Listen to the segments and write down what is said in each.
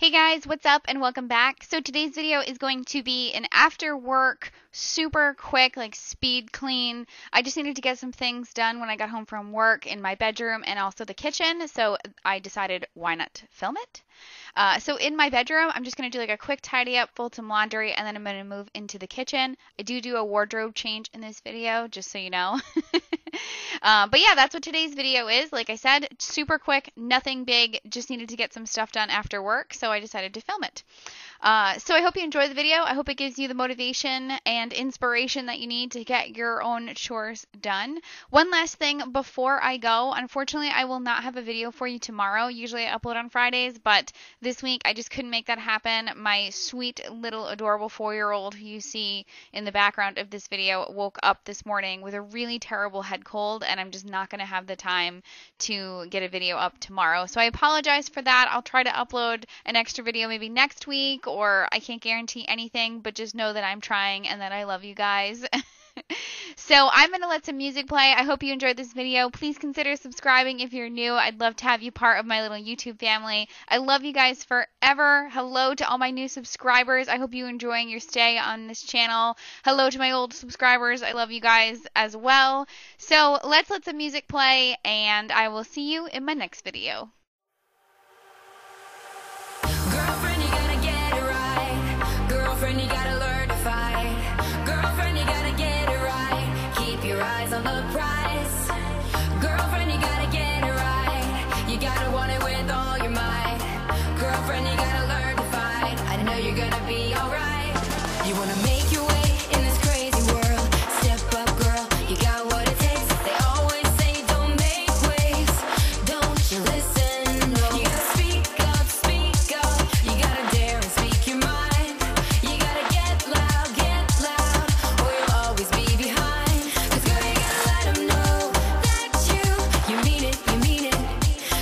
Hey guys, what's up and welcome back. So today's video is going to be an after work, super quick, like speed clean. I just needed to get some things done when I got home from work in my bedroom and also the kitchen. So I decided why not film it. So in my bedroom, I'm just going to do like a quick tidy up, fold some laundry, and then I'm going to move into the kitchen. I do a wardrobe change in this video, just so you know. But yeah, that's what today's video is. Like I said, super quick, nothing big, just needed to get some stuff done after work, so I decided to film it. So I hope you enjoy the video. I hope it gives you the motivation and inspiration that you need to get your own chores done. One last thing before I go, unfortunately I will not have a video for you tomorrow. Usually I upload on Fridays, but this week I just couldn't make that happen. My sweet little adorable 4-year-old who you see in the background of this video woke up this morning with a really terrible head cold, and I'm just not going to have the time to get a video up tomorrow. So I apologize for that. I'll try to upload an extra video maybe next week, or I can't guarantee anything, but just know that I'm trying and that I love you guys. So I'm going to let some music play. I hope you enjoyed this video. Please consider subscribing if you're new. I'd love to have you part of my little YouTube family. I love you guys forever. Hello to all my new subscribers. I hope you're enjoying your stay on this channel. Hello to my old subscribers. I love you guys as well. So let's let some music play, and I will see you in my next video. Girlfriend, you gotta get it right. Girlfriend, you gotta learn to fight. Girlfriend, you gotta get it right. Keep your eyes on the prize. Girlfriend, you gotta get it right. You gotta want it with all your might. Girlfriend, you gotta learn to fight. I know you're gonna be alright. You wanna make your way in this crazy world. Step up, girl, you got what it takes. They always say don't make waves. Don't you listen? No. You gotta speak up, speak up. You gotta dare and speak your mind. You gotta get loud, or you'll always be behind. 'Cause girl, you gotta let them know that you mean it, you mean it.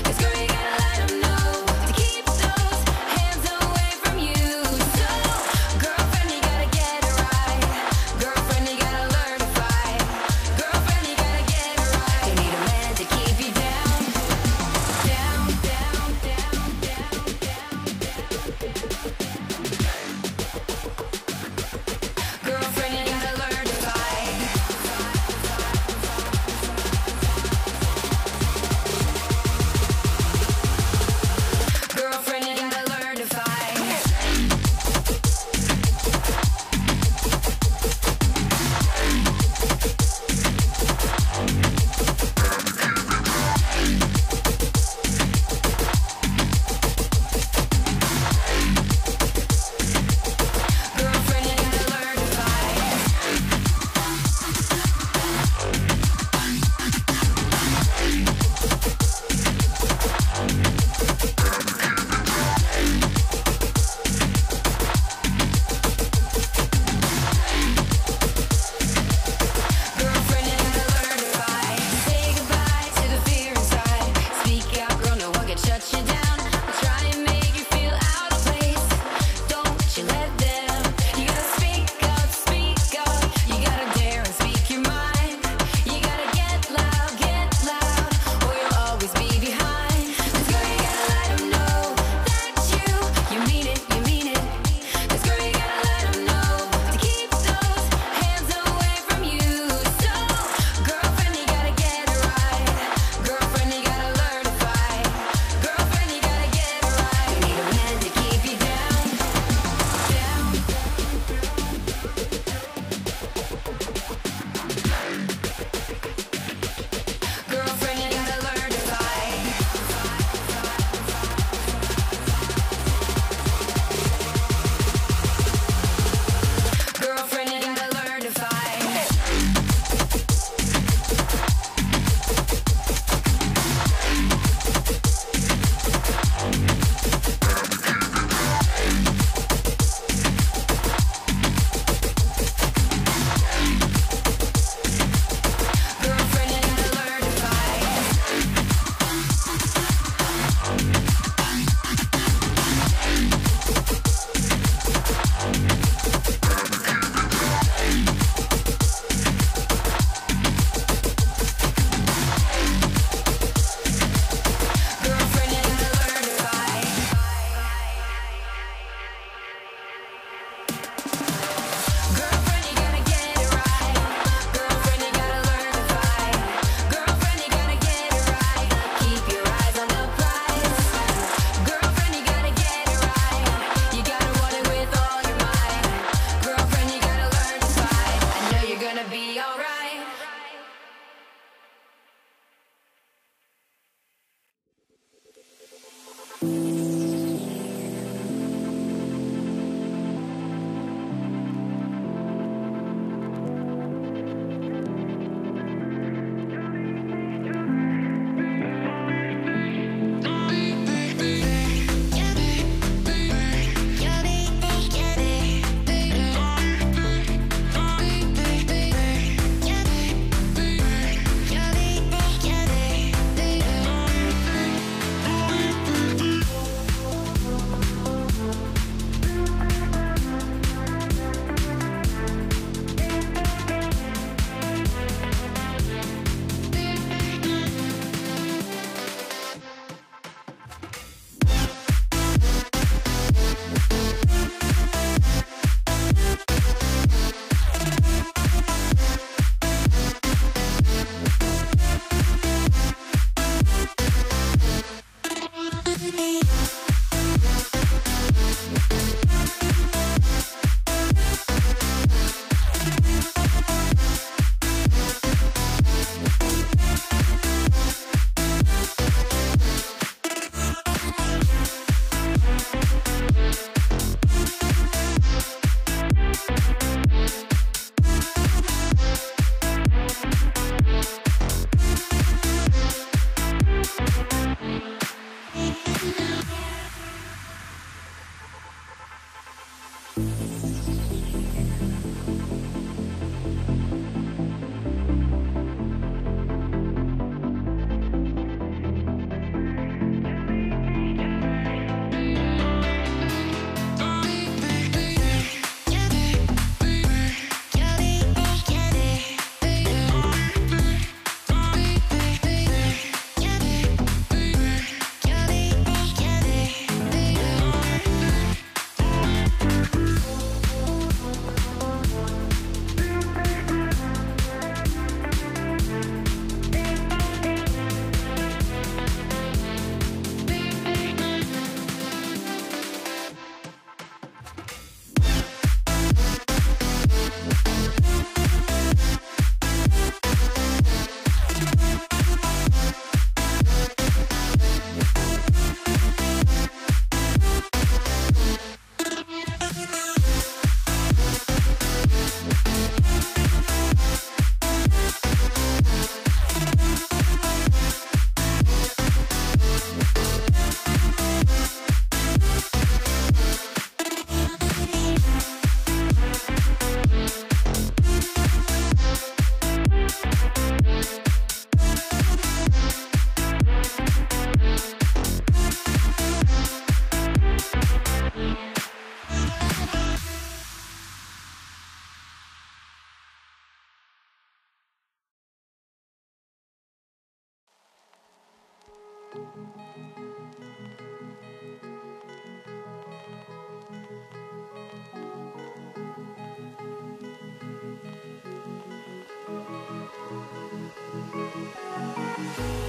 'Cause girl, you gotta let them know to keep those hands away from you. So, girlfriend, you gotta get it right.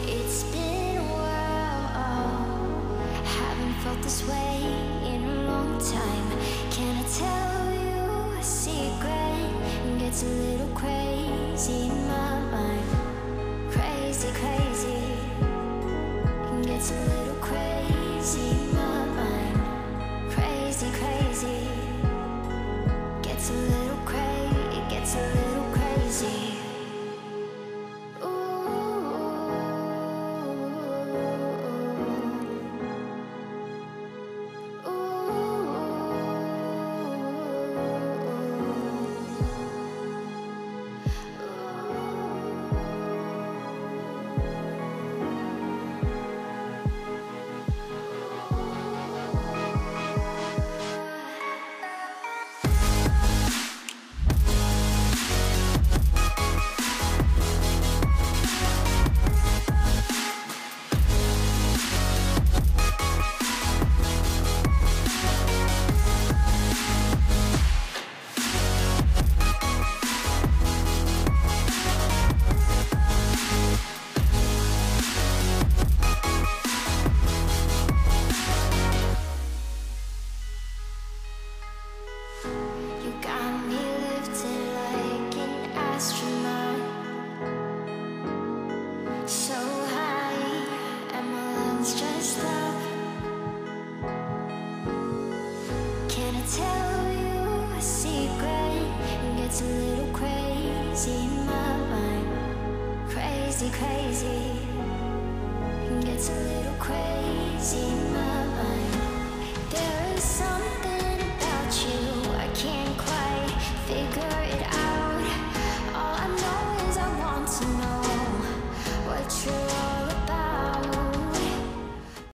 It's been a while, haven't felt this way in a long time. Can I tell you a secret? It gets a little crazy in my mind. Crazy, crazy. It gets a little crazy in my mind. Crazy, crazy. Gets a little crazy. It gets a little crazy. Crazy, crazy, it gets a little crazy.